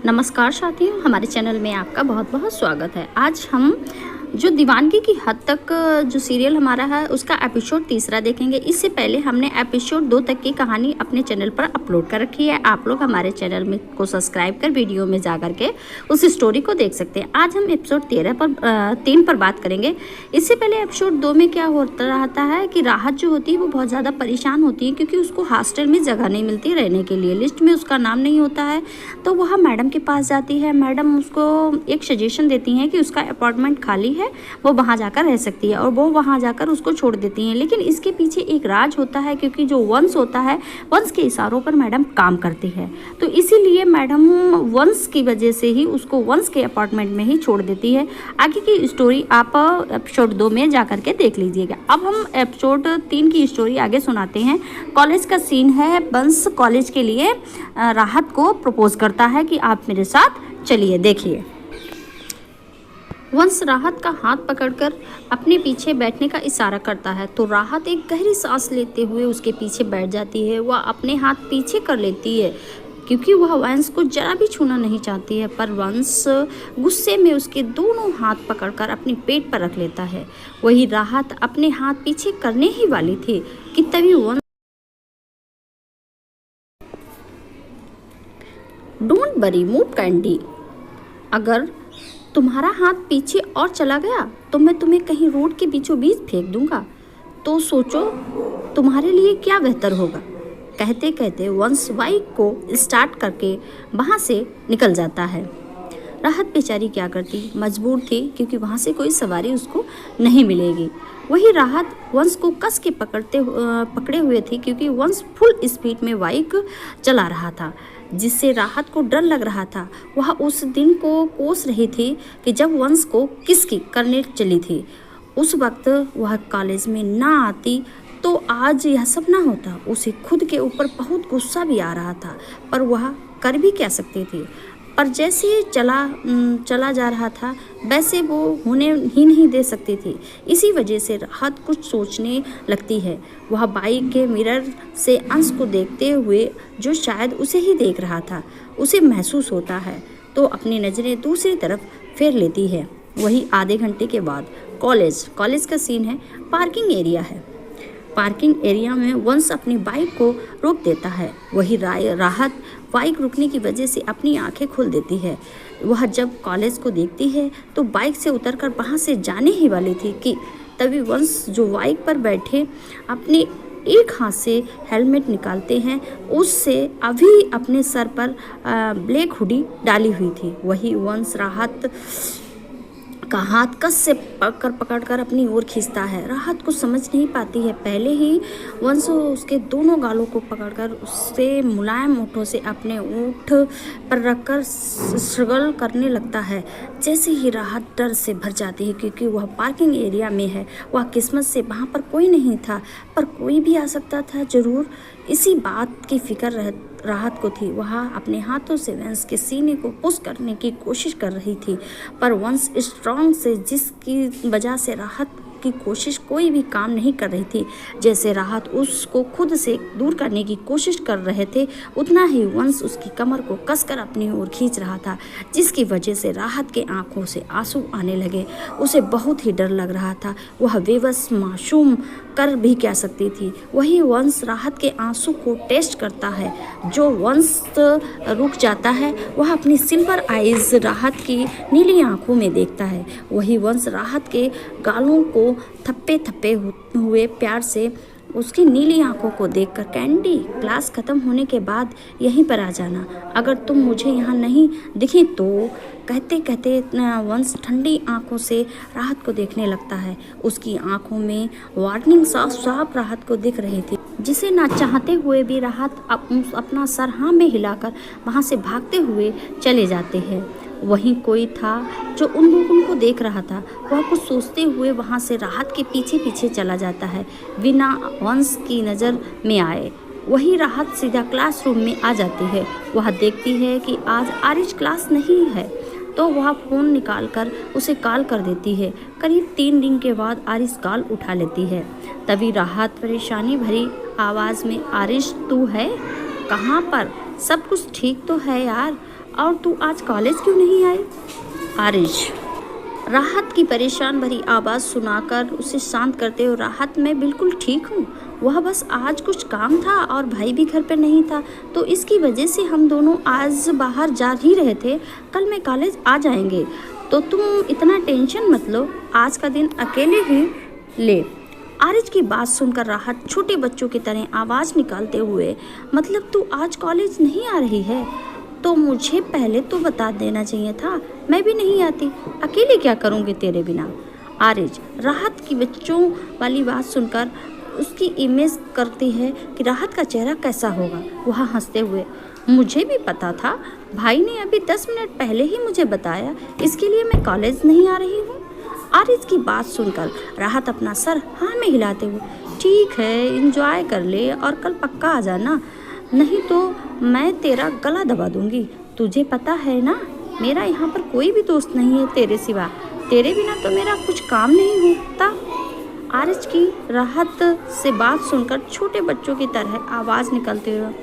नमस्कार साथियों, हमारे चैनल में आपका बहुत बहुत स्वागत है। आज हम जो दीवानगी की हद तक जो सीरियल हमारा है उसका एपिसोड 3 देखेंगे। इससे पहले हमने एपिसोड 2 तक की कहानी अपने चैनल पर अपलोड कर रखी है। आप लोग हमारे चैनल में को सब्सक्राइब कर वीडियो में जा करके उस स्टोरी को देख सकते हैं। आज हम एपिसोड 3 पर बात करेंगे। इससे पहले एपिसोड 2 में क्या होता रहता है कि राहत जो होती है वो बहुत ज़्यादा परेशान होती है क्योंकि उसको हॉस्टल में जगह नहीं मिलती रहने के लिए, लिस्ट में उसका नाम नहीं होता है। तो वह मैडम के पास जाती है। मैडम उसको एक सजेशन देती हैं कि उसका अपार्टमेंट खाली है, वो वहाँ जाकर रह सकती है और वो वहाँ जाकर उसको छोड़ देती हैं। लेकिन इसके पीछे एक राज होता है क्योंकि जो वंश होता है, वंश के इशारों पर मैडम काम करती है। तो इसीलिए मैडम वंश की वजह से ही उसको वंश के अपार्टमेंट में ही छोड़ देती है। आगे की स्टोरी आप एपिसोड 2 में जा करके देख लीजिएगा। अब हम एपिसोड 3 की स्टोरी आगे सुनाते हैं। कॉलेज का सीन है। वंश कॉलेज के लिए राहत को प्रपोज करता है कि आप मेरे साथ चलिए। देखिए, वंश राहत का हाथ पकड़कर अपने पीछे बैठने का इशारा करता है तो राहत एक गहरी सांस लेते हुए उसके पीछे बैठ जाती है। वह अपने हाथ पीछे कर लेती है क्योंकि वह वंश को जरा भी छूना नहीं चाहती है, पर वंश गुस्से में उसके दोनों हाथ पकड़कर अपने पेट पर रख लेता है। वही राहत अपने हाथ पीछे करने ही वाली थी कि तभी वंश डोंट वरी मूव कैंडी, अगर तुम्हारा हाथ पीछे और चला गया तो मैं तुम्हें कहीं रोड के बीचों बीच फेंक दूंगा। तो सोचो तुम्हारे लिए क्या बेहतर होगा। कहते कहते वंश बाइक को स्टार्ट करके वहाँ से निकल जाता है। राहत बेचारी क्या करती, मजबूर थी क्योंकि वहाँ से कोई सवारी उसको नहीं मिलेगी। वही राहत वंश को कस के पकड़े हुए थी क्योंकि वंश फुल स्पीड में बाइक चला रहा था, जिससे राहत को डर लग रहा था। वह उस दिन को कोस रही थी कि जब वंश को किसकी करने चली थी। उस वक्त वह कॉलेज में ना आती तो आज यह सब ना होता। उसे खुद के ऊपर बहुत गुस्सा भी आ रहा था, पर वह कर भी क्या सकती थी। पर जैसे चला जा रहा था वैसे वो होने ही नहीं दे सकती थी। इसी वजह से राहत कुछ सोचने लगती है। वह बाइक के मिरर से अंश को देखते हुए, जो शायद उसे ही देख रहा था, उसे महसूस होता है तो अपनी नज़रें दूसरी तरफ फेर लेती है। वही आधे घंटे के बाद कॉलेज का सीन है। पार्किंग एरिया है। पार्किंग एरिया में वंश अपनी बाइक को रोक देता है। वही राहत बाइक रुकने की वजह से अपनी आंखें खोल देती है। वह जब कॉलेज को देखती है तो बाइक से उतरकर वहां से जाने ही वाली थी कि तभी वंश जो बाइक पर बैठे अपने एक हाथ से हेलमेट निकालते हैं। उससे अभी अपने सर पर ब्लैक हुडी डाली हुई थी। वही वंश राहत का हाथ कस से पकड़कर अपनी ओर खींचता है। राहत कुछ समझ नहीं पाती है। पहले ही वंश उसके दोनों गालों को पकड़कर उससे मुलायम ओठों से अपने ओठ पर रखकर स्ट्रगल करने लगता है। जैसे ही राहत डर से भर जाती है क्योंकि वह पार्किंग एरिया में है। वह किस्मत से वहाँ पर कोई नहीं था, पर कोई भी आ सकता था ज़रूर। इसी बात की फिक्र राहत को थी। वह अपने हाथों से वंश के सीने को पुश करने की कोशिश कर रही थी, पर वंश स्ट्रॉन्ग से जिसकी वजह से राहत की कोशिश कोई भी काम नहीं कर रही थी। जैसे राहत उसको खुद से दूर करने की कोशिश कर रहे थे, उतना ही वंश उसकी कमर को कसकर अपनी ओर खींच रहा था, जिसकी वजह से राहत के आंखों से आंसू आने लगे। उसे बहुत ही डर लग रहा था। वह बेबस मासूम कर भी क्या सकती थी। वही वंश राहत के आंसू को टेस्ट करता है। जो वंश रुक जाता है वह अपनी सिल्वर आइज राहत की नीली आंखों में देखता है। वही वंश राहत के गालों को थप्पे हुए प्यार से उसकी नीली आंखों को देखकर, कैंडी क्लास खत्म होने के बाद यहीं पर आ जाना, अगर तुम मुझे यहाँ नहीं दिखी तो। कहते कहते वंश ठंडी आंखों से राहत को देखने लगता है। उसकी आंखों में वार्निंग साफ साफ राहत को दिख रही थी, जिसे ना चाहते हुए भी राहत अपना सर हाँ में हिलाकर वहाँ से भागते हुए चले जाते हैं। वहीं कोई था जो उन लोगों को देख रहा था। वह कुछ सोचते हुए वहाँ से राहत के पीछे पीछे चला जाता है बिना वंश की नज़र में आए। वही राहत सीधा क्लासरूम में आ जाती है। वह देखती है कि आज आरिश क्लास नहीं है तो वह फ़ोन निकालकर उसे कॉल कर देती है। करीब 3 दिन के बाद आरिश कॉल उठा लेती है। तभी राहत परेशानी भरी आवाज़ में, आरिश तू है कहाँ पर? सब कुछ ठीक तो है यार? और तू आज कॉलेज क्यों नहीं आई? आरिश, राहत की परेशान भरी आवाज़ सुनाकर उसे शांत करते हुए, राहत मैं बिल्कुल ठीक हूँ, वह बस आज कुछ काम था और भाई भी घर पर नहीं था, तो इसकी वजह से हम दोनों आज बाहर जा ही रहे थे। कल मैं कॉलेज आ जाएंगे, तो तुम इतना टेंशन मत लो, आज का दिन अकेले ही ले। आरिज की बात सुनकर राहत छोटे बच्चों की तरह आवाज़ निकालते हुए, मतलब तू आज कॉलेज नहीं आ रही है? तो मुझे पहले तो बता देना चाहिए था, मैं भी नहीं आती, अकेले क्या करूँगी तेरे बिना। आरिज राहत की बच्चों वाली बात सुनकर उसकी इमेज करती है कि राहत का चेहरा कैसा होगा। वह हंसते हुए, मुझे भी पता था, भाई ने अभी 10 मिनट पहले ही मुझे बताया, इसके लिए मैं कॉलेज नहीं आ रही हूँ। आरिज की बात सुनकर राहत अपना सर हाँ में हिलाते हुए, ठीक है, एंजॉय कर ले और कल पक्का आ जाना, नहीं तो मैं तेरा गला दबा दूंगी। तुझे पता है ना, मेरा यहाँ पर कोई भी दोस्त नहीं है तेरे सिवा, तेरे बिना तो मेरा कुछ काम नहीं होता। आरिज की राहत से बात सुनकर छोटे बच्चों की तरह आवाज़ निकलते हुए,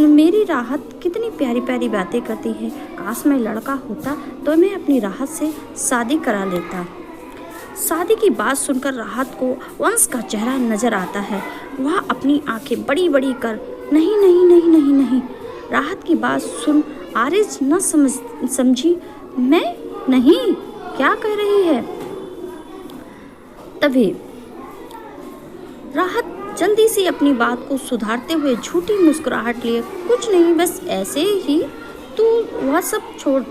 मेरी राहत कितनी प्यारी प्यारी बातें करती है, काश मैं लड़का होता तो मैं अपनी राहत से शादी करा लेता। शादी की बात सुनकर राहत को वंश का चेहरा नजर आता है। वह अपनी आंखें बड़ी बड़ी कर, नहीं नहीं नहीं नहीं नहीं। राहत की बात सुन आरिज न समझी, मैं नहीं, क्या कह रही है? तभी राहत जल्दी से अपनी बात को सुधारते हुए झूठी मुस्कुराहट लिए, कुछ नहीं, बस ऐसे ही, तू वह सब छोड़,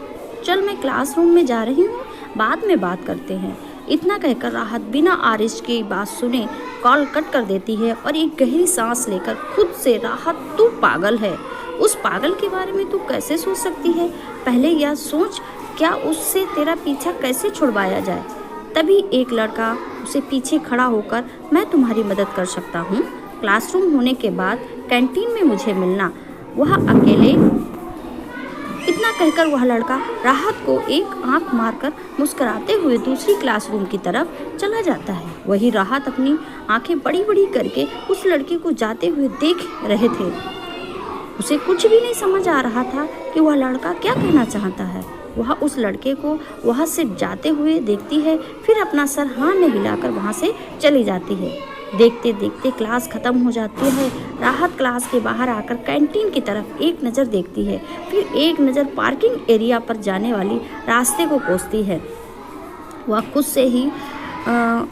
चल मैं क्लासरूम में जा रही हूँ, बाद में बात करते हैं। इतना कहकर राहत बिना आरिश की बात सुने कॉल कट कर देती है और एक गहरी सांस लेकर खुद से, राहत तू पागल है, उस पागल के बारे में तू कैसे सोच सकती है? पहले यह सोच, क्या उससे तेरा पीछा कैसे छुड़वाया जाए? तभी एक लड़का उसे पीछे खड़ा होकर, मैं तुम्हारी मदद कर सकता हूँ, क्लासरूम होने के बाद कैंटीन में मुझे मिलना, वह अकेले। इतना कहकर वह लड़का राहत को एक आंख मारकर मुस्कुराते हुए दूसरी क्लासरूम की तरफ चला जाता है। वही राहत अपनी आंखें बड़ी बड़ी करके उस लड़के को जाते हुए देख रहे थे। उसे कुछ भी नहीं समझ आ रहा था कि वह लड़का क्या कहना चाहता है। वह उस लड़के को वहाँ से जाते हुए देखती है, फिर अपना सर हाँ में हिलाकर वहाँ से चली जाती है। देखते देखते क्लास खत्म हो जाती है। राहत क्लास के बाहर आकर कैंटीन की तरफ एक नज़र देखती है, फिर एक नज़र पार्किंग एरिया पर जाने वाली रास्ते को कोसती है। वह खुद से ही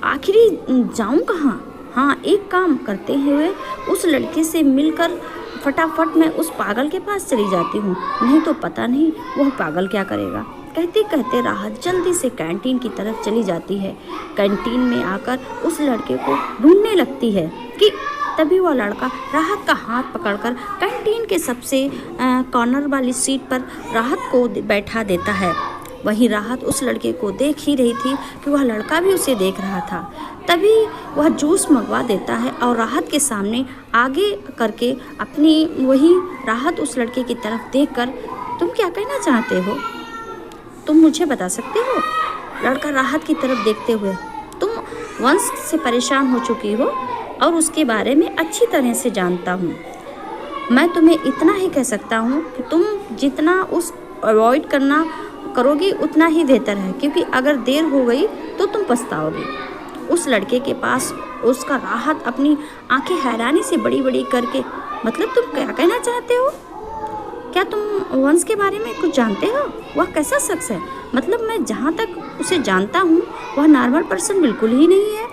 आखिरी जाऊँ कहाँ? हाँ, एक काम करते हुए उस लड़के से मिलकर फटाफट मैं उस पागल के पास चली जाती हूँ, नहीं तो पता नहीं वह पागल क्या करेगा। कहते कहते राहत जल्दी से कैंटीन की तरफ चली जाती है। कैंटीन में आकर उस लड़के को ढूंढने लगती है कि तभी वह लड़का राहत का हाथ पकड़कर कैंटीन के सबसे कॉर्नर वाली सीट पर राहत को बैठा देता है। वही राहत उस लड़के को देख ही रही थी कि वह लड़का भी उसे देख रहा था। तभी वह जूस मंगवा देता है और राहत के सामने आगे करके अपनी वही राहत उस लड़के की तरफ देखकर, तुम क्या कहना चाहते हो? तुम मुझे बता सकते हो? लड़का राहत की तरफ देखते हुए, तुम वंश से परेशान हो चुकी हो और उसके बारे में अच्छी तरह से जानता हूँ। मैं तुम्हें इतना ही कह सकता हूँ कि तुम जितना उस अवॉइड करना करोगी उतना ही बेहतर है, क्योंकि अगर देर हो गई तो तुम पछताओगी। उस लड़के के पास उसका राहत अपनी आंखें हैरानी से बड़ी बड़ी करके, मतलब तुम क्या कहना चाहते हो? क्या तुम वंश के बारे में कुछ जानते हो? वह कैसा शख्स है? मतलब मैं जहाँ तक उसे जानता हूँ वह नॉर्मल पर्सन बिल्कुल ही नहीं है।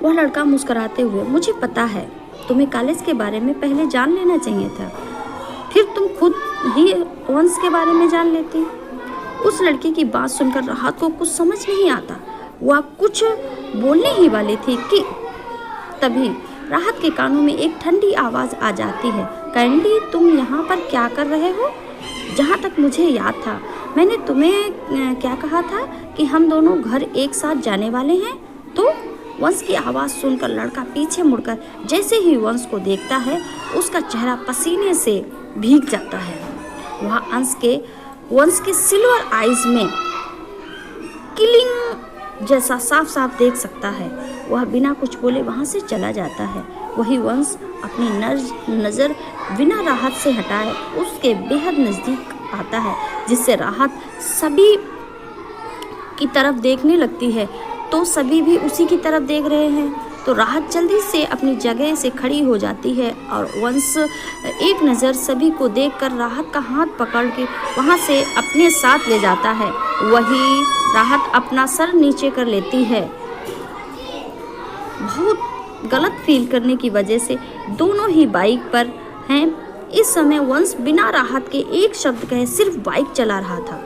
वह लड़का मुस्कुराते हुए, मुझे पता है, तुम्हें कॉलेज के बारे में पहले जान लेना चाहिए था, फिर तुम खुद ही वंश के बारे में जान लेती। उस लड़के की बात सुनकर राहत को कुछ समझ नहीं आता। वह कुछ बोलने ही वाली थी कि तभी राहत के कानों में एक ठंडी आवाज़ आ जाती है, कैंडी तुम यहाँ पर क्या कर रहे हो? जहाँ तक मुझे याद था मैंने तुम्हें क्या कहा था कि हम दोनों घर एक साथ जाने वाले हैं। तो वंश की आवाज़ सुनकर लड़का पीछे मुड़कर जैसे ही वंश को देखता है उसका चेहरा पसीने से भीग जाता है। वह वंश के सिल्वर आइज में किलिंग जैसा साफ साफ देख सकता है। वह बिना कुछ बोले वहाँ से चला जाता है। वही वंश अपनी नज़र बिना राहत से हटाए उसके बेहद नज़दीक आता है, जिससे राहत सभी की तरफ देखने लगती है। तो सभी भी उसी की तरफ देख रहे हैं, तो राहत जल्दी से अपनी जगह से खड़ी हो जाती है और वंश एक नज़र सभी को देखकर राहत का हाथ पकड़ के वहाँ से अपने साथ ले जाता है। वही राहत अपना सर नीचे कर लेती है। बहुत गलत फील करने की वजह से दोनों ही बाइक पर हैं। इस समय वंश बिना राहत के एक शब्द कहे सिर्फ बाइक चला रहा था।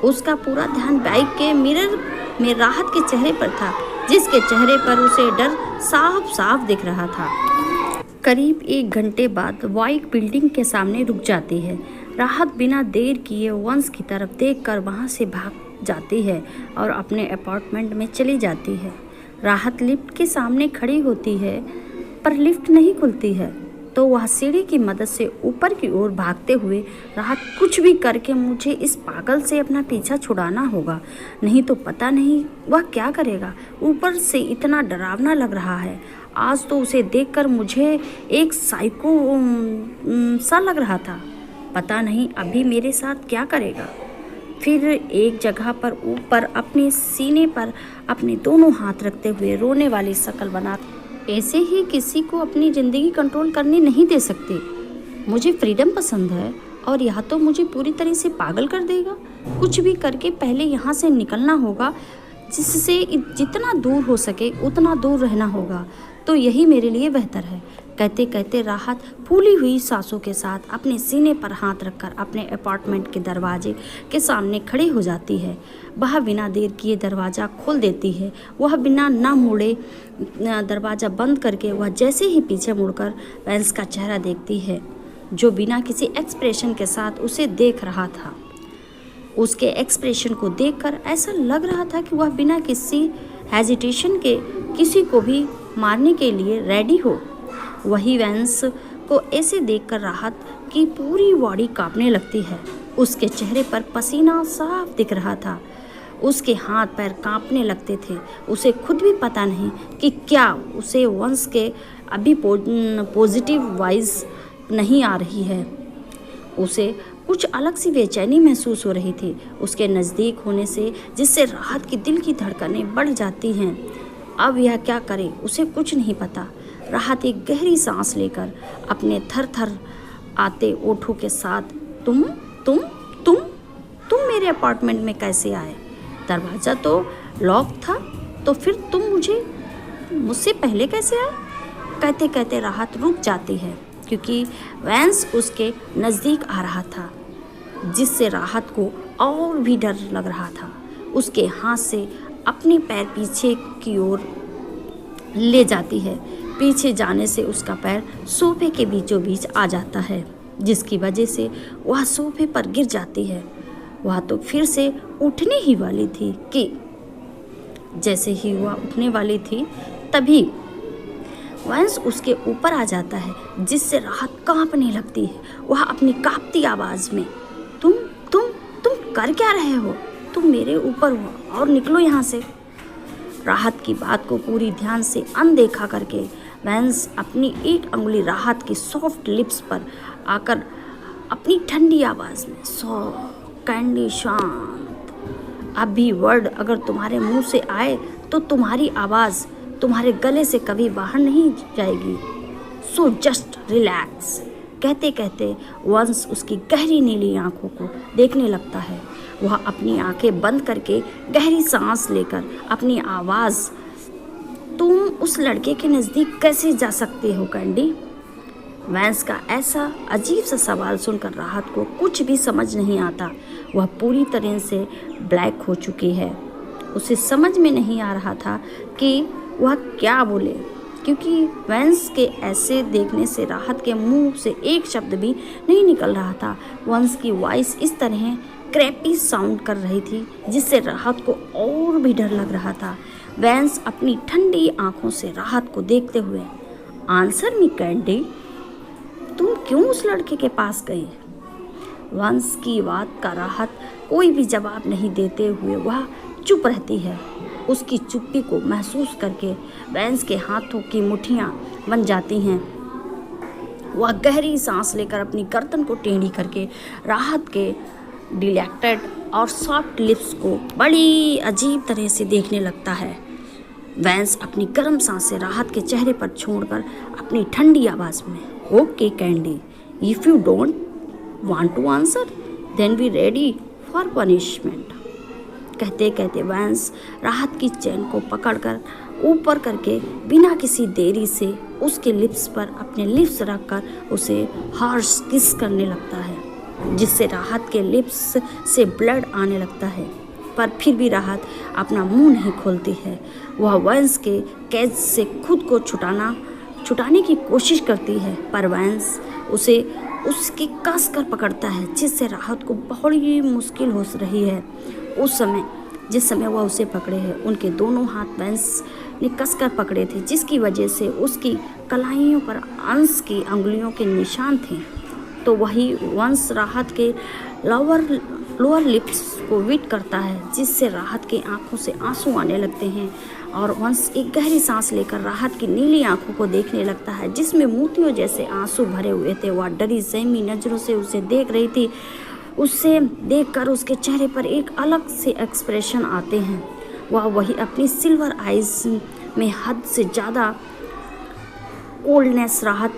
उसका पूरा ध्यान बाइक के मिरर में राहत के चेहरे पर था, जिसके चेहरे पर उसे डर साफ साफ दिख रहा था। करीब 1 घंटे बाद बाइक बिल्डिंग के सामने रुक जाती है। राहत बिना देर किए वंश की तरफ देखकर वहां से भाग जाती है और अपने अपार्टमेंट में चली जाती है। राहत लिफ्ट के सामने खड़ी होती है, पर लिफ्ट नहीं खुलती है, तो वह सीढ़ी की मदद से ऊपर की ओर भागते हुए, राहत कुछ भी करके मुझे इस पागल से अपना पीछा छुड़ाना होगा, नहीं तो पता नहीं वह क्या करेगा। ऊपर से इतना डरावना लग रहा है। आज तो उसे देखकर मुझे एक साइको सा लग रहा था। पता नहीं अभी मेरे साथ क्या करेगा। फिर एक जगह पर ऊपर अपने सीने पर अपने दोनों हाथ रखते हुए रोने वाली शक्ल बना, ऐसे ही किसी को अपनी ज़िंदगी कंट्रोल करने नहीं दे सकती। मुझे फ्रीडम पसंद है और यह तो मुझे पूरी तरह से पागल कर देगा। कुछ भी करके पहले यहाँ से निकलना होगा, जिससे जितना दूर हो सके उतना दूर रहना होगा, तो यही मेरे लिए बेहतर है। कहते कहते राहत फूली हुई सांसों के साथ अपने सीने पर हाथ रखकर अपने अपार्टमेंट के दरवाजे के सामने खड़ी हो जाती है। वह बिना देर किए दरवाज़ा खोल देती है। वह बिना ना मुड़े दरवाज़ा बंद करके वह जैसे ही पीछे मुड़कर वंश का चेहरा देखती है, जो बिना किसी एक्सप्रेशन के साथ उसे देख रहा था। उसके एक्सप्रेशन को देखकर ऐसा लग रहा था कि वह बिना किसी हेजिटेशन के किसी को भी मारने के लिए रेडी हो। वही वंश को ऐसे देखकर राहत की पूरी बॉडी कांपने लगती है। उसके चेहरे पर पसीना साफ दिख रहा था। उसके हाथ पैर कांपने लगते थे। उसे खुद भी पता नहीं कि क्या उसे वंश के अभी पॉजिटिव वाइज नहीं आ रही है। उसे कुछ अलग सी बेचैनी महसूस हो रही थी उसके नज़दीक होने से, जिससे राहत की दिल की धड़कनें बढ़ जाती हैं। अब यह क्या करे उसे कुछ नहीं पता। राहत एक गहरी सांस लेकर अपने थर थर आते ओठों के साथ तुम मेरे अपार्टमेंट में कैसे आए? दरवाज़ा तो लॉक था, तो फिर तुम मुझसे पहले कैसे आए? कहते कहते राहत रुक जाती है, क्योंकि वंश उसके नज़दीक आ रहा था, जिससे राहत को और भी डर लग रहा था। उसके हाथ से अपने पैर पीछे की ओर ले जाती है। पीछे जाने से उसका पैर सोफे के बीचों बीच आ जाता है, जिसकी वजह से वह सोफे पर गिर जाती है। वह तो फिर से उठने ही वाली थी कि जैसे ही वह उठने वाली थी तभी वंश उसके ऊपर आ जाता है, जिससे राहत कांपने लगती है। वह अपनी कांपती आवाज़ में तुम कर क्या रहे हो? तुम मेरे ऊपर हो और निकलो यहाँ से। राहत की बात को पूरी ध्यान से अनदेखा करके वंश अपनी एक अंगुली राहत की सॉफ्ट लिप्स पर आकर अपनी ठंडी आवाज़ में कैंडी शांत, अब भी वर्ड अगर तुम्हारे मुंह से आए तो तुम्हारी आवाज़ तुम्हारे गले से कभी बाहर नहीं जाएगी, सो जस्ट रिलैक्स। कहते कहते वंश उसकी गहरी नीली आंखों को देखने लगता है। वह अपनी आंखें बंद करके गहरी सांस लेकर अपनी आवाज़ तुम उस लड़के के नज़दीक कैसे जा सकते हो कैंडी? वंश का ऐसा अजीब सा सवाल सुनकर राहत को कुछ भी समझ नहीं आता। वह पूरी तरह से ब्लैक हो चुकी है। उसे समझ में नहीं आ रहा था कि वह क्या बोले, क्योंकि वंश के ऐसे देखने से राहत के मुंह से एक शब्द भी नहीं निकल रहा था। वंश की वॉइस इस तरह क्रैपी साउंड कर रही थी, जिससे राहत को और भी डर लग रहा था। वंश अपनी ठंडी आंखों से राहत को देखते हुए, आंसर मी कैंडी, तुम क्यों उस लड़के के पास गई? वंश की बात का राहत कोई भी जवाब नहीं देते हुए वह चुप रहती है। उसकी चुप्पी को महसूस करके वैंस के हाथों की मुट्ठियां बन जाती हैं। वह गहरी सांस लेकर अपनी गर्दन को टेढ़ी करके राहत के डिलेक्टेड और सॉफ्ट लिप्स को बड़ी अजीब तरह से देखने लगता है। वैंस अपनी गर्म सांसें राहत के चेहरे पर छोड़कर अपनी ठंडी आवाज़ में, okay candy, if you don't want to answer then be ready for punishment, कहते कहते वैंस राहत की चेन को पकड़कर ऊपर करके बिना किसी देरी से उसके लिप्स पर अपने लिप्स रखकर उसे हार्श किस करने लगता है, जिससे राहत के लिप्स से ब्लड आने लगता है। पर फिर भी राहत अपना मुंह नहीं खोलती है। वह वैंस के कैद से खुद को छुटाने की कोशिश करती है, पर वैंस उसे उसकी कस कर पकड़ता है, जिससे राहत को बड़ी मुश्किल हो रही है। जिस समय वह उसे पकड़े है, उनके दोनों हाथ वैंस ने कसकर पकड़े थे, जिसकी वजह से उसकी कलाइयों पर अंश की अंगुलियों के निशान थे। तो वही वंश राहत के लोअर लिप्स को विट करता है, जिससे राहत की आंखों से आंसू आने लगते हैं और वंश एक गहरी सांस लेकर राहत की नीली आंखों को देखने लगता है, जिसमें मोतियों जैसे आंसू भरे हुए थे। वह डरी सहमी नजरों से उसे देख रही थी। उसे देखकर उसके चेहरे पर एक अलग से एक्सप्रेशन आते हैं। वह वही अपनी सिल्वर आइज में हद से ज़्यादा कोल्डनेस राहत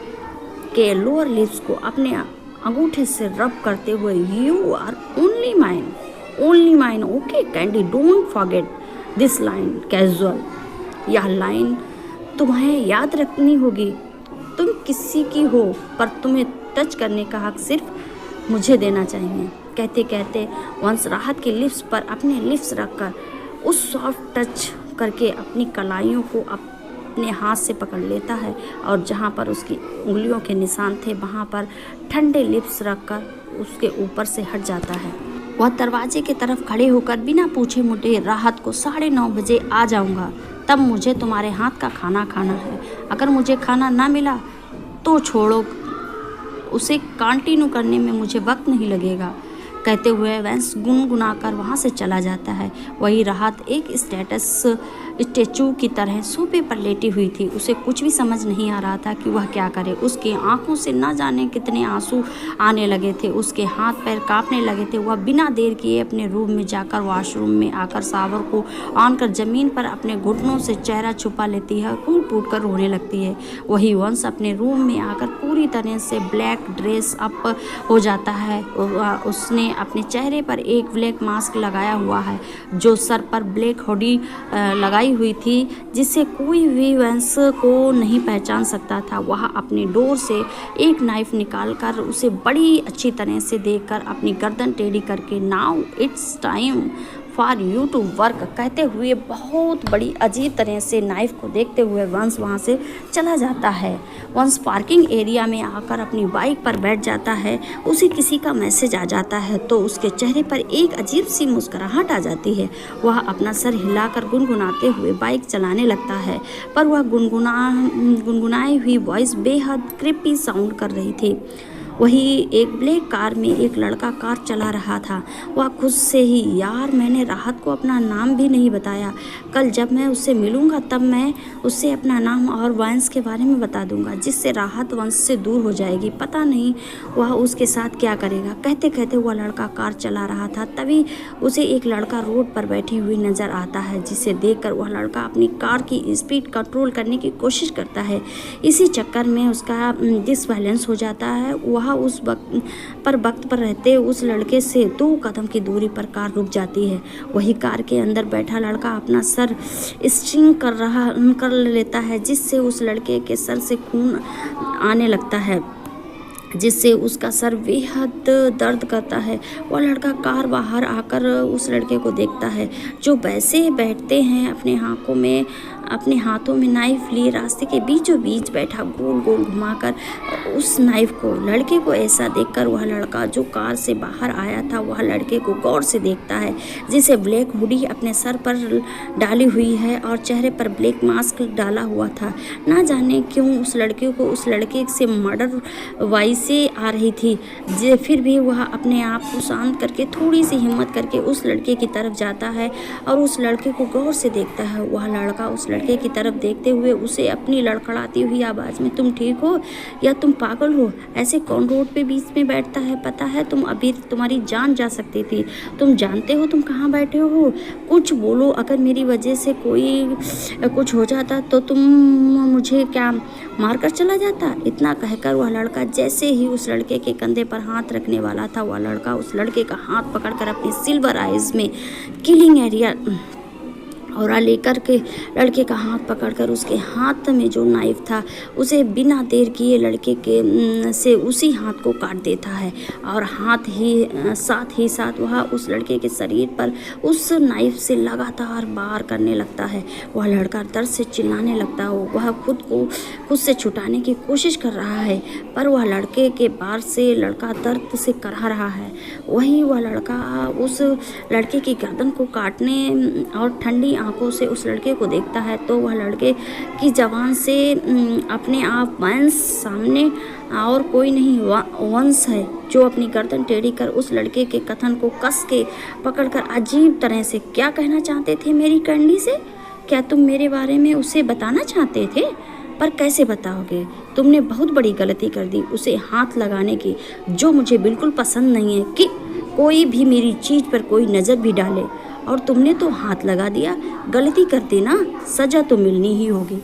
के लोअर लिप्स को अपने अंगूठे से रब करते हुए, you are only mine, okay candy, don't forget this line casual. यह लाइन तुम्हें याद रखनी होगी। तुम किसी की हो, पर तुम्हें टच करने का हक सिर्फ मुझे देना चाहिए। कहते कहते वंश राहत के लिप्स पर अपने लिप्स रखकर उस सॉफ्ट टच करके अपनी कलाइयों को अपने हाथ से पकड़ लेता है और जहाँ पर उसकी उंगलियों के निशान थे वहाँ पर ठंडे लिप्स रखकर उसके ऊपर से हट जाता है। वह दरवाजे की तरफ खड़े होकर बिना पूछे मुझे राहत को 9:30 बजे आ जाऊँगा, तब मुझे तुम्हारे हाथ का खाना खाना है। अगर मुझे खाना ना मिला तो छोड़ो, उसे कंटिन्यू करने में मुझे वक्त नहीं लगेगा। कहते हुए वैंस गुनगुनाकर वहाँ से चला जाता है। वही राहत एक स्टैचू की तरह सोफे पर लेटी हुई थी। उसे कुछ भी समझ नहीं आ रहा था कि वह क्या करे। उसकी आंखों से न जाने कितने आंसू आने लगे थे, उसके हाथ पैर कांपने लगे थे। वह बिना देर किए अपने रूम में जाकर वॉशरूम में आकर शावर को ऑन कर जमीन पर अपने घुटनों से चेहरा छुपा लेती है, टूट टूट कर रोने लगती है। वही वंश अपने रूम में आकर पूरी तरह से ब्लैक ड्रेस अप हो जाता है। उसने अपने चेहरे पर एक ब्लैक मास्क लगाया हुआ है, जो सर पर ब्लैक हुडी लगाई हुई थी, जिससे कोई भी वंश को नहीं पहचान सकता था। वह अपने डोर से एक नाइफ निकालकर उसे बड़ी अच्छी तरह से देखकर अपनी गर्दन टेढ़ी करके, now it's time for you to work, कहते हुए बहुत बड़ी अजीब तरह से नाइफ को देखते हुए वंश वहाँ से चला जाता है। वंश पार्किंग एरिया में आकर अपनी बाइक पर बैठ जाता है। उसे किसी का मैसेज आ जाता है तो उसके चेहरे पर एक अजीब सी मुस्कुराहट आ जाती है। वह अपना सर हिलाकर गुनगुनाते हुए बाइक चलाने लगता है, पर वह गुनगुनाई हुई वॉइस बेहद क्रिपी साउंड कर रही थी। वही एक ब्लैक कार में एक लड़का कार चला रहा था। वह खुद से ही, यार मैंने राहत को अपना नाम भी नहीं बताया। कल जब मैं उससे मिलूँगा तब मैं उससे अपना नाम और वंश के बारे में बता दूँगा, जिससे राहत वंश से दूर हो जाएगी। पता नहीं वह उसके साथ क्या करेगा। कहते कहते वह लड़का कार चला रहा था, तभी उसे एक लड़का रोड पर बैठी हुई नज़र आता है, जिसे देखकर वह लड़का अपनी कार की स्पीड कंट्रोल करने की कोशिश करता है। इसी चक्कर में उसका डिसबैलेंस हो जाता है। वह उस वक्त पर रहते उस लड़के से 2 कदम की दूरी पर कार रुक जाती है। वही कार के अंदर बैठा लड़का अपना सर स्ट्रिंग कर लेता है, जिससे उस लड़के के सर से खून आने लगता है, जिससे उसका सर बेहद दर्द करता है। वह लड़का कार बाहर आकर उस लड़के को देखता है, जो वैसे बैठते हैं अपने हाथों में नाइफ लिए रास्ते के बीचों बीच बैठा, गोल गोल घुमाकर उस नाइफ को। लड़के को ऐसा देखकर वह लड़का जो कार से बाहर आया था, वह लड़के को गौर से देखता है, जिसे ब्लैक हुडी अपने सर पर डाली हुई है और चेहरे पर ब्लैक मास्क डाला हुआ था। ना जाने क्यों उस लड़के को उस लड़के से मर्डर वाइस से आ रही थी। फिर भी वह अपने आप को शांत करके थोड़ी सी हिम्मत करके उस लड़के की तरफ जाता है और उस लड़के को गौर से देखता है। वह लड़का उस लड़के की तरफ देखते हुए उसे अपनी लड़खड़ाती हुई आवाज़ में, तुम ठीक हो या तुम पागल हो? ऐसे कौन रोड पे बीच में बैठता है? पता है तुम्हारी जान जा सकती थी। तुम जानते हो तुम कहाँ बैठे हो? कुछ बोलो, अगर मेरी वजह से कोई कुछ हो जाता तो तुम मुझे क्या मार कर चला जाता? इतना कहकर वह लड़का जैसे ही उस लड़के के कंधे पर हाथ रखने वाला था, वह लड़का उस लड़के का हाथ पकड़कर अपनी सिल्वर आइज में किलिंग एरिया और लेकर के लड़के का हाथ पकड़कर उसके हाथ में जो नाइफ था उसे बिना देर किए लड़के के से उसी हाथ को काट देता है और साथ ही साथ वह उस लड़के के शरीर पर उस नाइफ से लगातार वार करने लगता है। वह लड़का दर्द से चिल्लाने लगता है। वह खुद से छुटाने की कोशिश कर रहा है, पर वह लड़के के वार से लड़का दर्द से करहा रहा है। वही वह लड़का उस लड़के की गर्दन को काटने और ठंडी आंखों से उस लड़के को देखता है तो वह लड़के की जबान से अपने आप वंश सामने और कोई नहीं वंश है जो अपनी गर्दन टेढ़ी कर उस लड़के के कथन को कस के पकड़कर अजीब तरह से, क्या कहना चाहते थे मेरी कैंडी से? क्या तुम मेरे बारे में उसे बताना चाहते थे? पर कैसे बताओगे? तुमने बहुत बड़ी गलती कर दी उसे हाथ लगाने की, जो मुझे बिल्कुल पसंद नहीं है कि कोई भी मेरी चीज़ पर कोई नज़र भी डाले। और तुमने तो हाथ लगा दिया, गलती कर दी ना, सज़ा तो मिलनी ही होगी।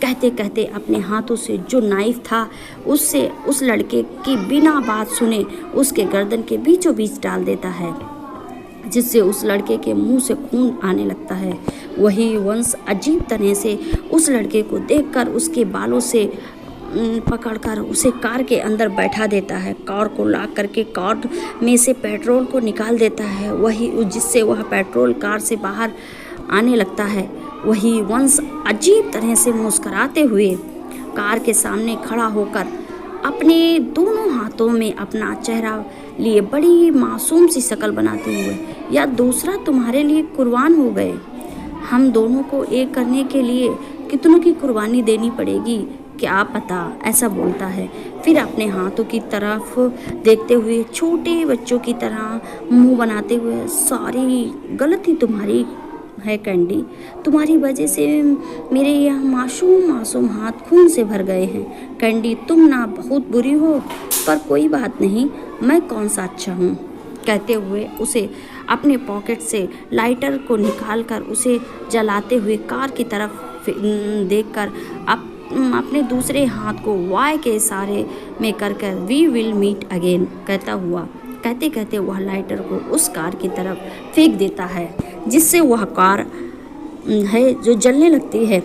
कहते कहते अपने हाथों से जो नाइफ था उससे उस लड़के की बिना बात सुने उसके गर्दन के बीचों बीच डाल देता है, जिससे उस लड़के के मुंह से खून आने लगता है। वही वंश अजीब तरह से उस लड़के को देखकर उसके बालों से पकड़कर उसे कार के अंदर बैठा देता है। कार को लॉक करके कार में से पेट्रोल को निकाल देता है, वही जिससे वह पेट्रोल कार से बाहर आने लगता है। वही वंश अजीब तरह से मुस्कुराते हुए कार के सामने खड़ा होकर अपने दोनों हाथों में अपना चेहरा लिए बड़ी मासूम सी शक्ल बनाते हुए, या दूसरा तुम्हारे लिए कुर्बान हो गए। हम दोनों को एक करने के लिए कितनों की कुर्बानी देनी पड़ेगी, क्या पता, ऐसा बोलता है। फिर अपने हाथों की तरफ देखते हुए छोटे बच्चों की तरह मुंह बनाते हुए, सॉरी, गलती तुम्हारी है कैंडी, तुम्हारी वजह से मेरे यह मासूम हाथ खून से भर गए हैं। कैंडी, तुम ना बहुत बुरी हो, पर कोई बात नहीं, मैं कौन सा अच्छा हूँ। कहते हुए उसे अपने पॉकेट से लाइटर को निकालकर उसे जलाते हुए कार की तरफ देखकर अपने दूसरे हाथ को वाई के इशारे में कर वी विल मीट अगेन कहता हुआ, कहते कहते वह लाइटर को उस कार की तरफ फेंक देता है, जिससे वह कार है जो जलने लगती है।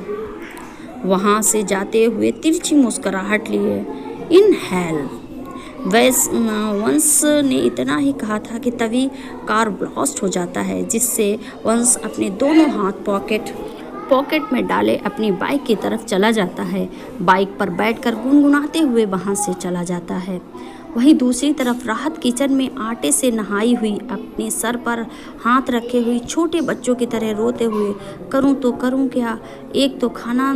वहाँ से जाते हुए तिरछी मुस्कुराहट लिए, इन हेल। वंश ने इतना ही कहा था कि तभी कार ब्लास्ट हो जाता है, जिससे वंश अपने दोनों हाथ पॉकेट में डाले अपनी बाइक की तरफ चला जाता है। बाइक पर बैठकर गुनगुनाते हुए वहाँ से चला जाता है। वहीं दूसरी तरफ राहत किचन में आटे से नहाई हुई, अपने सर पर हाथ रखे हुई छोटे बच्चों की तरह रोते हुए, करूं तो करूं क्या, एक तो खाना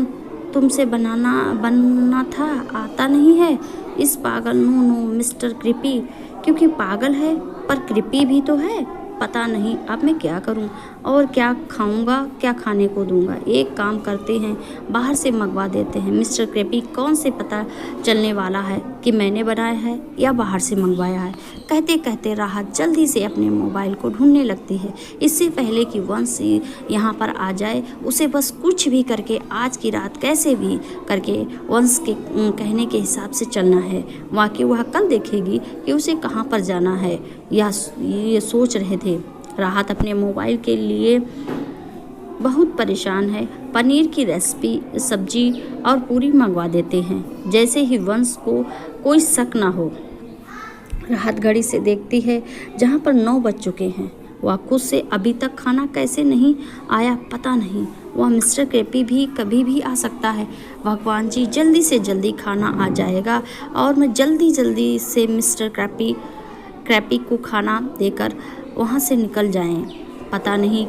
तुमसे बनना था, आता नहीं है। इस पागल नो मिस्टर क्रिपी, क्योंकि पागल है पर क्रिपी भी तो है। पता नहीं अब मैं क्या करूं और क्या खाऊंगा, क्या खाने को दूंगा। एक काम करते हैं, बाहर से मंगवा देते हैं। मिस्टर क्रेपी, कौन से पता चलने वाला है कि मैंने बनाया है या बाहर से मंगवाया है। कहते कहते राहत जल्दी से अपने मोबाइल को ढूंढने लगती है, इससे पहले कि वंश यहाँ पर आ जाए। उसे बस कुछ भी करके आज की रात कैसे भी करके वंश के कहने के हिसाब से चलना है। वाकई वह कल देखेगी कि उसे कहाँ पर जाना है, या ये सोच रहे थे। राहत अपने मोबाइल के लिए बहुत परेशान है। पनीर की रेसिपी, सब्जी और पूरी मंगवा देते हैं, जैसे ही वंश को कोई शक ना हो। राहत घड़ी से देखती है जहाँ पर 9 बज चुके हैं। वह खुद से अभी तक खाना कैसे नहीं आया पता नहीं। वह मिस्टर क्रेपी भी कभी भी आ सकता है। भगवान जी, जल्दी से जल्दी खाना आ जाएगा और मैं जल्दी से मिस्टर क्रैपी को खाना देकर वहाँ से निकल जाएं। पता नहीं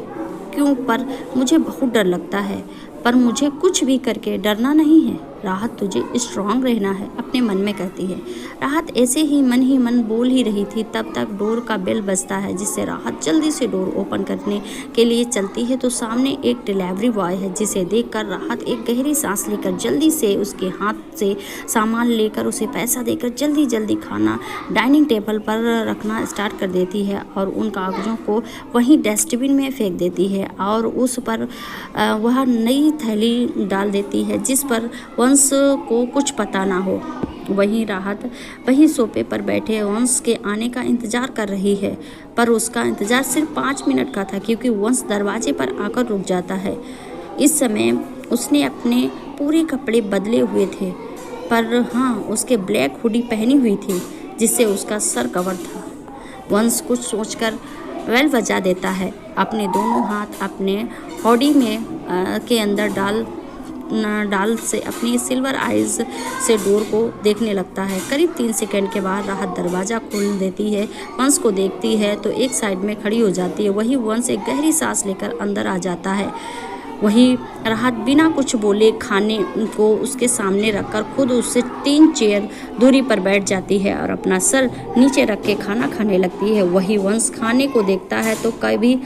क्यों पर मुझे बहुत डर लगता है, पर मुझे कुछ भी करके डरना नहीं है। राहत तुझे स्ट्रांग रहना है, अपने मन में कहती है। राहत ऐसे ही मन बोल ही रही थी, तब तक डोर का बेल बजता है, जिससे राहत जल्दी से डोर ओपन करने के लिए चलती है तो सामने एक डिलीवरी बॉय है, जिसे देखकर राहत एक गहरी सांस लेकर जल्दी से उसके हाथ से सामान लेकर उसे पैसा देकर जल्दी जल्दी खाना डाइनिंग टेबल पर रखना स्टार्ट कर देती है और उन कागज़ों को वहीं डस्टबिन में फेंक देती है और उस पर वह नई थैली डाल देती है जिस पर वंश को कुछ पता ना हो। वहीं राहत वहीं सोफे पर बैठे वंश के आने का इंतज़ार कर रही है, पर उसका इंतज़ार सिर्फ 5 मिनट का था, क्योंकि वंश दरवाजे पर आकर रुक जाता है। इस समय उसने अपने पूरे कपड़े बदले हुए थे, पर हाँ, उसके ब्लैक हुडी पहनी हुई थी जिससे उसका सर कवर था। वंश कुछ सोचकर बेल बजा देता है, अपने दोनों हाथ अपने हुडी में के अंदर डाल से अपनी सिल्वर आइज से डोर को देखने लगता है। करीब 3 सेकंड के बाद राहत दरवाज़ा खोल देती है, वंश को देखती है तो एक साइड में खड़ी हो जाती है। वही वंश एक गहरी सांस लेकर अंदर आ जाता है। वही राहत बिना कुछ बोले खाने को उसके सामने रखकर खुद उससे 3 चेयर दूरी पर बैठ जाती है और अपना सर नीचे रख के खाना खाने लगती है। वही वंश खाने को देखता है तो कभी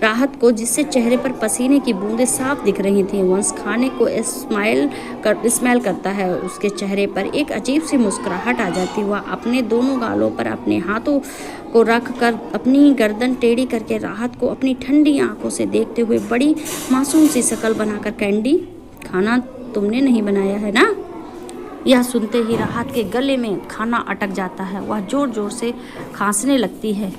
राहत को, जिससे चेहरे पर पसीने की बूंदें साफ दिख रही थीं। वंश खाने को स्मेल करता है, उसके चेहरे पर एक अजीब सी मुस्कुराहट आ जाती। वह अपने दोनों गालों पर अपने हाथों को रख कर अपनी गर्दन टेढ़ी करके राहत को अपनी ठंडी आंखों से देखते हुए बड़ी मासूम सी शक्ल बनाकर, कैंडी, खाना तुमने नहीं बनाया है ना? यह सुनते ही राहत के गले में खाना अटक जाता है। वह जोर जोर से खांसने लगती है।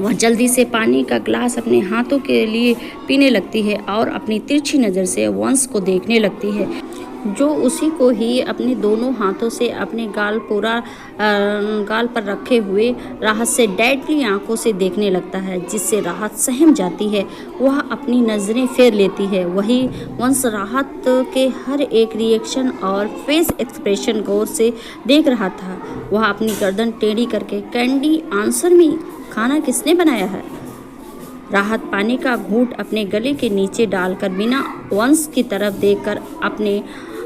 वह जल्दी से पानी का ग्लास अपने हाथों के लिए पीने लगती है और अपनी तिरछी नज़र से वंश को देखने लगती है, जो उसी को ही अपने दोनों हाथों से अपने गाल पर रखे हुए राहत से डेडली आंखों से देखने लगता है, जिससे राहत सहम जाती है। वह अपनी नज़रें फेर लेती है। वही वंश राहत के हर एक रिएक्शन और फेस एक्सप्रेशन गौर से देख रहा था। वह अपनी गर्दन टेढ़ी करके, कैंडी, आंसर मी, खाना किसने बनाया है? राहत पानी का घूंट अपने गले के नीचे डालकर बिना वंश की तरफ देखकर अपने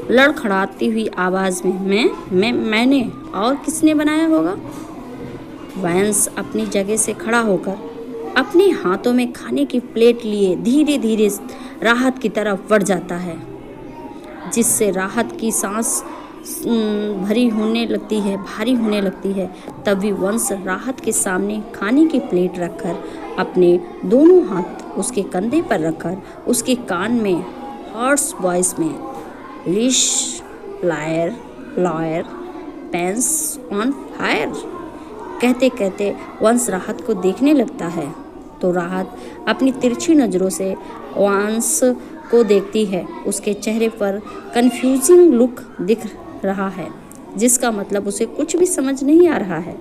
लड़खड़ाती हुई आवाज़ में, मैंने, और किसने बनाया होगा? वंश अपनी जगह से खड़ा होकर अपने हाथों में खाने की प्लेट लिए धीरे धीरे राहत की तरफ बढ़ जाता है, जिससे राहत की सांस भारी होने लगती है। तभी वंश राहत के सामने खाने की प्लेट रखकर अपने दोनों हाथ उसके कंधे पर रखकर उसके कान में हॉर्स वॉइस में, लिश, liar, liar, pants on fire कहते कहते वंश राहत को देखने लगता है। तो राहत अपनी तिरछी नज़रों से वंश को देखती है। उसके चेहरे पर कंफ्यूजिंग लुक दिख रहा है, जिसका मतलब उसे कुछ भी समझ नहीं आ रहा है,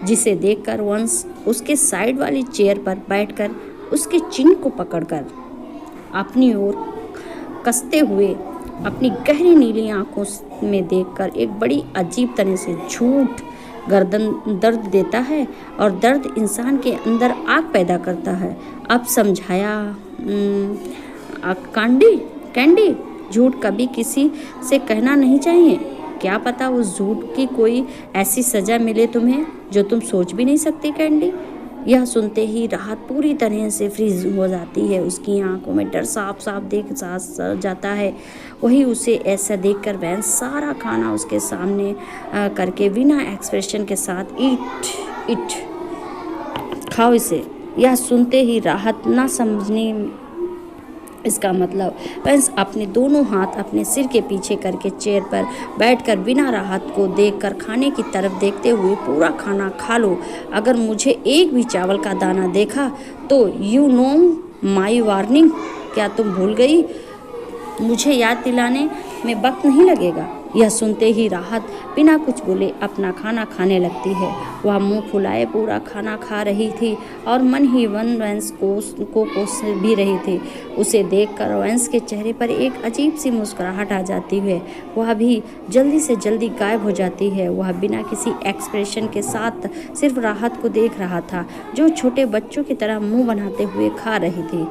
जिसे देखकर वंश उसके साइड वाली चेयर पर बैठकर उसके चिन को पकड़कर अपनी ओर कसते हुए अपनी गहरी नीली आंखों में देखकर एक बड़ी अजीब तरह से झूठ गर्दन दर्द देता है और दर्द इंसान के अंदर आग पैदा करता है। अब समझाया, कैंडी, झूठ कभी किसी से कहना नहीं चाहिए। क्या पता उस झूठ की कोई ऐसी सज़ा मिले तुम्हें जो तुम सोच भी नहीं सकती, कैंडी। यह सुनते ही राहत पूरी तरह से फ्रीज हो जाती है। उसकी आंखों में डर साफ साफ देख जाता है। वही उसे ऐसा देखकर वैन सारा खाना उसके सामने करके बिना एक्सप्रेशन के साथ, ईट, खाओ इसे। यह सुनते ही राहत ना समझने इसका मतलब वंश अपने दोनों हाथ अपने सिर के पीछे करके चेयर पर बैठकर बिना राहत को देखकर खाने की तरफ देखते हुए, पूरा खाना खा लो, अगर मुझे एक भी चावल का दाना देखा तो यू नो माई वार्निंग। क्या तुम भूल गई? मुझे याद दिलाने में वक्त नहीं लगेगा। यह सुनते ही राहत बिना कुछ बोले अपना खाना खाने लगती है। वह मुंह फुलाए पूरा खाना खा रही थी और मन ही मन वंश को कोस भी रही थी। उसे देखकर वंश के चेहरे पर एक अजीब सी मुस्कुराहट आ जाती है। वह भी जल्दी से जल्दी गायब हो जाती है। वह बिना किसी एक्सप्रेशन के साथ सिर्फ राहत को देख रहा था, जो छोटे बच्चों की तरह मुँह बनाते हुए खा रही थी।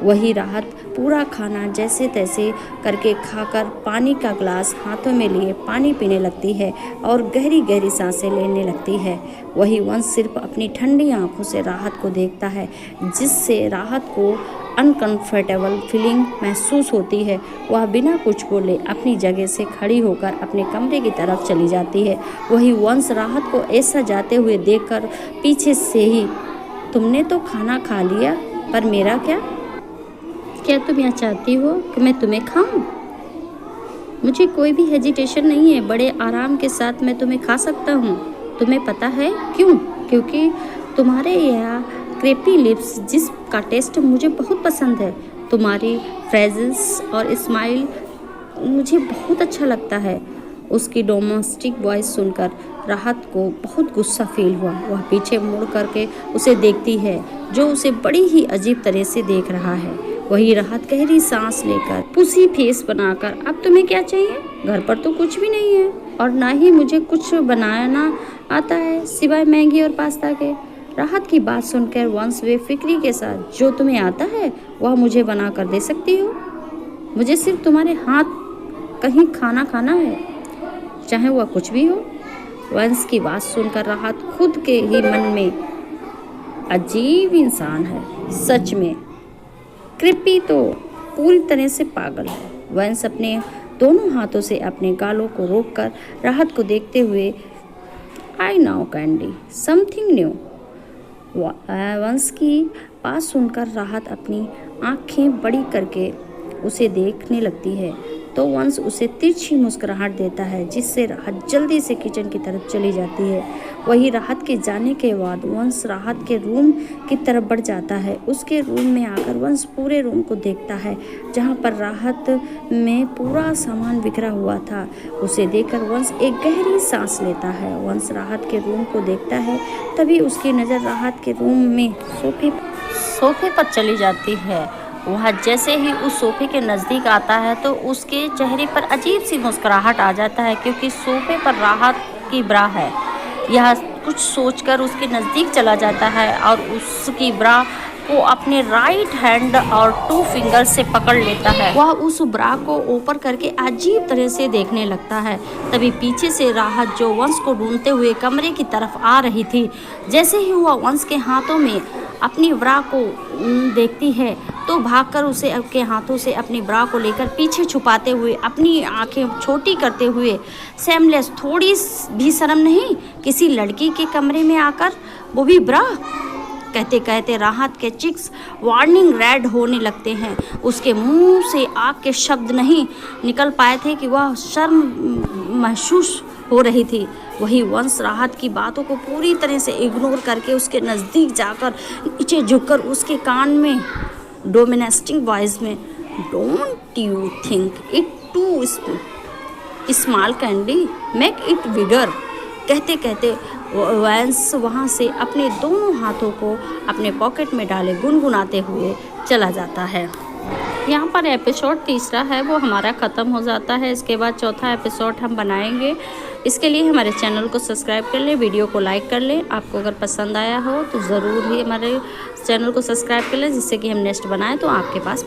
वही राहत पूरा खाना जैसे तैसे करके खाकर पानी का ग्लास हाथों में लिए पानी पीने लगती है और गहरी गहरी सांसें लेने लगती है। वही वंश सिर्फ अपनी ठंडी आंखों से राहत को देखता है, जिससे राहत को अनकंफर्टेबल फीलिंग महसूस होती है। वह बिना कुछ बोले अपनी जगह से खड़ी होकर अपने कमरे की तरफ चली जाती है। वही वंश राहत को ऐसा जाते हुए देखकर पीछे से ही, तुमने तो खाना खा लिया, पर मेरा क्या? क्या तुम यह चाहती हो कि मैं तुम्हें खाऊं? मुझे कोई भी हेजिटेशन नहीं है, बड़े आराम के साथ मैं तुम्हें खा सकता हूँ। तुम्हें पता है क्यों? क्योंकि तुम्हारे यह क्रेपी लिप्स जिसका टेस्ट मुझे बहुत पसंद है, तुम्हारी फ्रेजेंस और स्माइल मुझे बहुत अच्छा लगता है। उसकी डोमेस्टिक वॉइस सुनकर राहत को बहुत गुस्सा फील हुआ। वह पीछे मुड़ करके उसे देखती है, जो उसे बड़ी ही अजीब तरह से देख रहा है। वही राहत गहरी सांस लेकर पुसी फेस बनाकर, अब तुम्हें क्या चाहिए? घर पर तो कुछ भी नहीं है और ना ही मुझे कुछ बनाना आता है सिवाय मैगी और पास्ता के। राहत की बात सुनकर वंश बेफिक्री के साथ, जो तुम्हें आता है वह मुझे बना कर दे सकती हो। मुझे सिर्फ तुम्हारे हाथ कहीं खाना खाना है, चाहे वह कुछ भी हो। वंश की बात सुनकर राहत खुद के ही मन में, अजीब इंसान है सच में। कृपी तो पूरी तरह से पागल है। वंश अपने दोनों हाथों से अपने गालों को रोककर राहत को देखते हुए, I now candy something new. वंश की बात सुनकर राहत अपनी आंखें बड़ी करके उसे देखने लगती है, तो वंश उसे तिरछी मुस्कुराहट देता है, जिससे राहत जल्दी से किचन की तरफ चली जाती है। वही राहत के जाने के बाद वंश राहत के रूम की तरफ बढ़ जाता है। उसके रूम में आकर वंश पूरे रूम को देखता है, जहां पर राहत में पूरा सामान बिखरा हुआ था। उसे देखकर वंश एक गहरी सांस लेता है। वंश राहत के रूम को देखता है, तभी उसकी नज़र राहत के रूम में सोफे पर चली जाती है। वह जैसे ही उस सोफे के नज़दीक आता है तो उसके चेहरे पर अजीब सी मुस्कुराहट आ जाता है, क्योंकि सोफे पर राहत की ब्रा है। यह कुछ सोचकर उसके नज़दीक चला जाता है और उसकी ब्रा को अपने राइट हैंड और 2 फिंगर से पकड़ लेता है। वह उस ब्रा को ऊपर करके अजीब तरह से देखने लगता है। तभी पीछे से राहत, जो वंश को ढूंढते हुए कमरे की तरफ आ रही थी, जैसे ही वह वंश के हाथों में अपनी ब्रा को देखती है तो भागकर उसे के हाथों से अपनी ब्रा को लेकर पीछे छुपाते हुए, अपनी आंखें छोटी करते हुए, सेमलेस, थोड़ी भी शर्म नहीं किसी लड़की के कमरे में आकर, वो भी ब्रा। कहते कहते राहत के चिक्स वार्निंग रेड होने लगते हैं। उसके मुंह से आग के शब्द नहीं निकल पाए थे कि वह शर्म महसूस हो रही थी। वही वंश राहत की बातों को पूरी तरह से इग्नोर करके उसके नज़दीक जाकर नीचे झुककर उसके कान में डोमिनेटिंग वॉइस में, don't you think it too small candy, make it bigger. कहते कहते वंश वहाँ से अपने दोनों हाथों को अपने पॉकेट में डाले गुनगुनाते हुए चला जाता है। यहाँ पर एपिसोड 3 है वो हमारा ख़त्म हो जाता है। इसके बाद 4था एपिसोड हम बनाएंगे। इसके लिए हमारे चैनल को सब्सक्राइब कर लें, वीडियो को लाइक कर लें। आपको अगर पसंद आया हो तो ज़रूर ही हमारे चैनल को सब्सक्राइब कर लें, जिससे कि हम नेक्स्ट बनाएं तो आपके पास